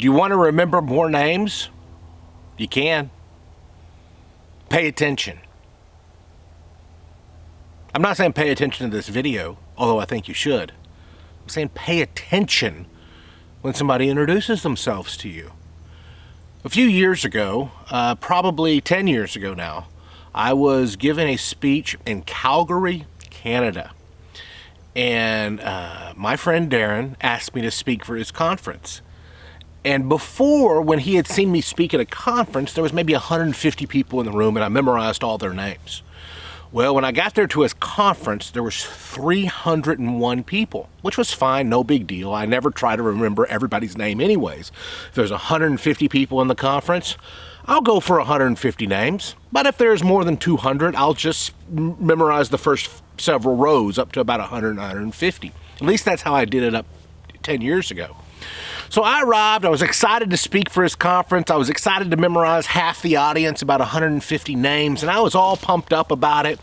Do you want to remember more names? You can. Pay attention. I'm not saying pay attention to this video, although I think you should. I'm saying pay attention when somebody introduces themselves to you. A few years ago, probably 10 years ago now, I was giving a speech in Calgary, Canada. And my friend Darren asked me to speak for his conference. And before, when he had seen me speak at a conference, there was maybe 150 people in the room, and I memorized all their names. Well, when I got there to his conference, there was 301 people, which was fine, no big deal. I never try to remember everybody's name anyways. If there's 150 people in the conference, I'll go for 150 names. But if there's more than 200, I'll just memorize the first several rows up to about 100, 150. At least that's how I did it up 10 years ago. So I arrived, I was excited to speak for his conference, I was excited to memorize half the audience, about 150 names, and I was all pumped up about it.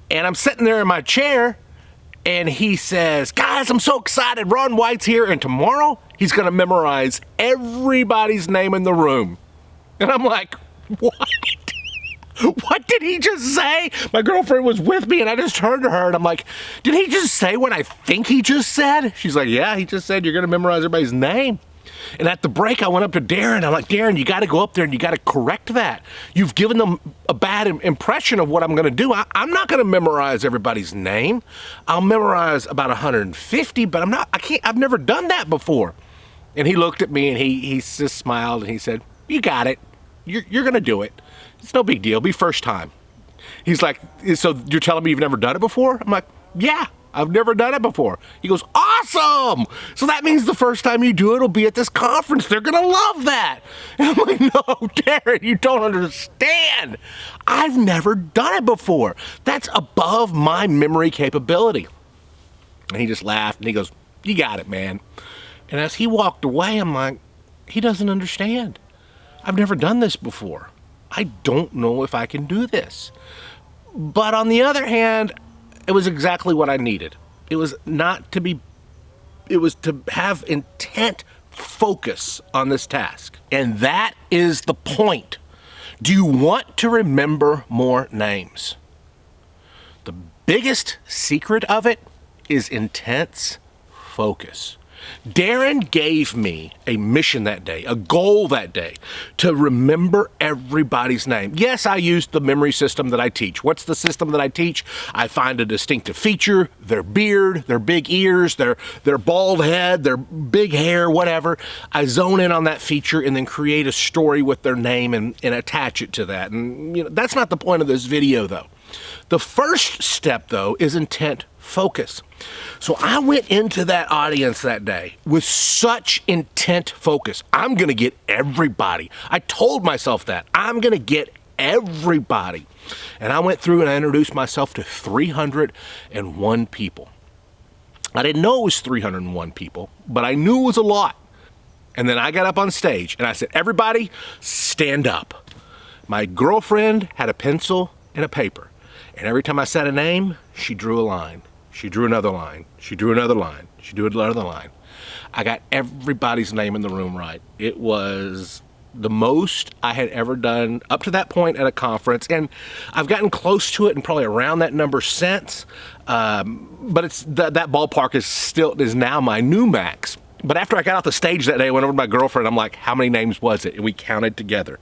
And I'm sitting there in my chair, and he says, "Guys, I'm so excited, Ron White's here, and tomorrow he's gonna memorize everybody's name in the room." And I'm like, what? What did he just say? My girlfriend was with me, and I just turned to her, and I'm like, did he just say what I think he just said? She's like, yeah, he just said you're going to memorize everybody's name. And at the break, I went up to Darren. I'm like, Darren, you got to go up there, and you got to correct that. You've given them a bad impression of what I'm going to do. I'm not going to memorize everybody's name. I'll memorize about 150, but I've never done that before. And he looked at me, and he just smiled, and he said, you got it. You're going to do it. It's no big deal. It'll be first time. He's like, so you're telling me you've never done it before? I'm like, yeah, I've never done it before. He goes, awesome. So that means the first time you do it will be at this conference. They're going to love that. And I'm like, no, Darren, you don't understand. I've never done it before. That's above my memory capability. And he just laughed and he goes, you got it, man. And as he walked away, I'm like, he doesn't understand. I've never done this before. I don't know if I can do this. But on the other hand, it was exactly what I needed. It was to have intent focus on this task. And that is the point. Do you want to remember more names? The biggest secret of it is intense focus. Darren gave me a mission that day, a goal that day, to remember everybody's name. Yes, I used the memory system that I teach. What's the system that I teach? I find a distinctive feature, their beard, their big ears, their bald head, their big hair, whatever. I zone in on that feature and then create a story with their name and attach it to that. And that's not the point of this video, though. The first step, though, is intent focus. So I went into that audience that day with such intent focus. I'm going to get everybody. I told myself that. I'm going to get everybody. And I went through and I introduced myself to 301 people. I didn't know it was 301 people, but I knew it was a lot. And then I got up on stage and I said, everybody stand up. My girlfriend had a pencil and a paper. And every time I said a name, she drew a line. She drew another line. She drew another line. She drew another line. I got everybody's name in the room right. It was the most I had ever done up to that point at a conference, and I've gotten close to it and probably around that number since. But it's that ballpark is now my new max. But after I got off the stage that day, I went over to my girlfriend. I'm like, how many names was it? And we counted together.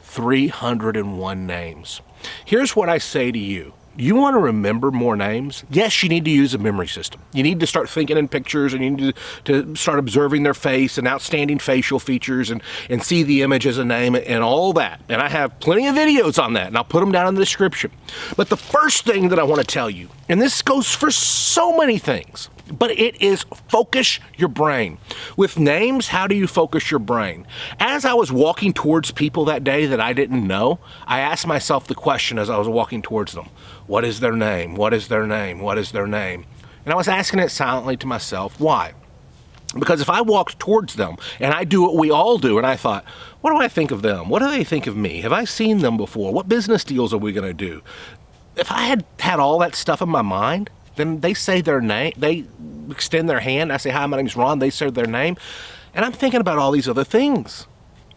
301 names. Here's what I say to you. You want to remember more names? Yes, you need to use a memory system. You need to start thinking in pictures, and you need to start observing their face and outstanding facial features and see the image as a name and all that. And I have plenty of videos on that, and I'll put them down in the description. But the first thing that I want to tell you, and this goes for so many things, but it is focus your brain. With names, how do you focus your brain? As I was walking towards people that day that I didn't know, I asked myself the question as I was walking towards them. What is their name? What is their name? What is their name? And I was asking it silently to myself. Why? Because if I walked towards them and I do what we all do, and I thought, what do I think of them? What do they think of me? Have I seen them before? What business deals are we going to do? If I had all that stuff in my mind, then they say their name, they extend their hand, I say, hi, my name's Ron, they say their name. And I'm thinking about all these other things.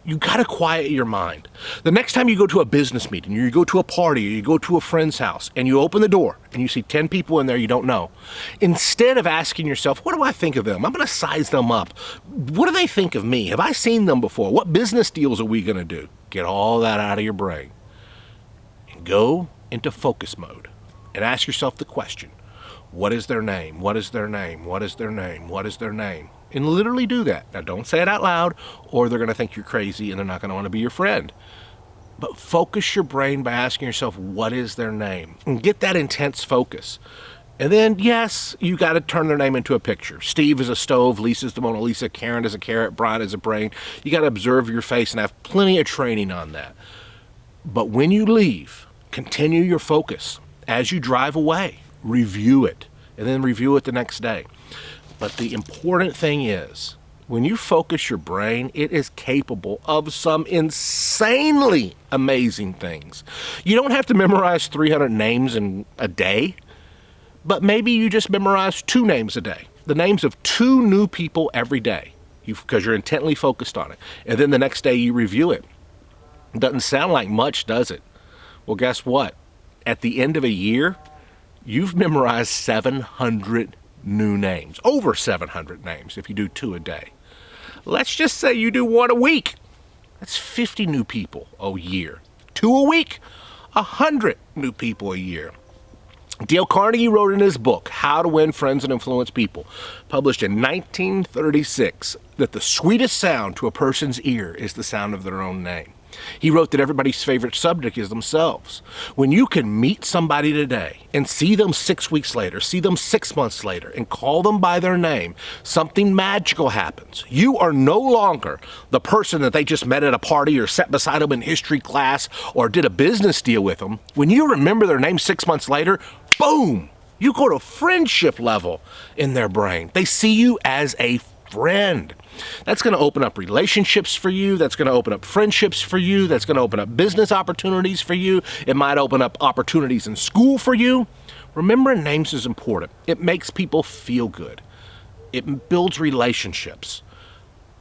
You got to quiet your mind. The next time you go to a business meeting, or you go to a party, or you go to a friend's house, and you open the door, and you see 10 people in there you don't know, instead of asking yourself, what do I think of them? I'm going to size them up. What do they think of me? Have I seen them before? What business deals are we going to do? Get all that out of your brain and go into focus mode and ask yourself the question, what is their name? What is their name? What is their name? What is their name? And literally do that. Now, don't say it out loud, or they're going to think you're crazy and they're not going to want to be your friend. But focus your brain by asking yourself, what is their name? And get that intense focus. And then, yes, you got to turn their name into a picture. Steve is a stove, Lisa's the Mona Lisa, Karen is a carrot, Brian is a brain. You got to observe your face and have plenty of training on that. But when you leave, continue your focus. As you drive away, review it, and then review it the next day. But the important thing is, when you focus your brain, it is capable of some insanely amazing things. You don't have to memorize 300 names in a day, but maybe you just memorize 2 names a day. The names of 2 new people every day, because you're intently focused on it. And then the next day you review it. Doesn't sound like much, does it? Well, guess what? At the end of a year, you've memorized 700 new names, over 700 names if you do 2 a day. Let's just say you do 1 a week. That's 50 new people a year. 2 a week, 100 new people a year. Dale Carnegie wrote in his book, How to Win Friends and Influence People, published in 1936, that the sweetest sound to a person's ear is the sound of their own name. He wrote that everybody's favorite subject is themselves. When you can meet somebody today and see them 6 weeks later, see them 6 months later, and call them by their name, something magical happens. You are no longer the person that they just met at a party or sat beside them in history class or did a business deal with them. When you remember their name 6 months later, boom, you go to friendship level in their brain. They see you as a friend. That's going to open up relationships for you. That's going to open up friendships for you. That's going to open up business opportunities for you. It might open up opportunities in school for you. Remembering names is important. It makes people feel good. It builds relationships.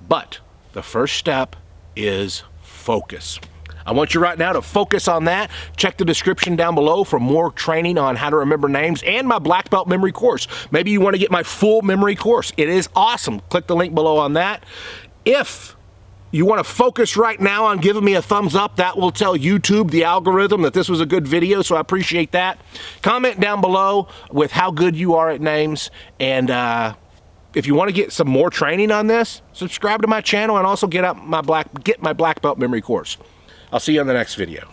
But the first step is focus. I want you right now to focus on that. Check the description down below for more training on how to remember names and my Black Belt memory course. Maybe you want to get my full memory course. It is awesome. Click the link below on that. If you want to focus right now on giving me a thumbs up, that will tell YouTube, the algorithm, that this was a good video, so I appreciate that. Comment down below with how good you are at names, and if you want to get some more training on this, subscribe to my channel and also get my Black Belt memory course. I'll see you on the next video.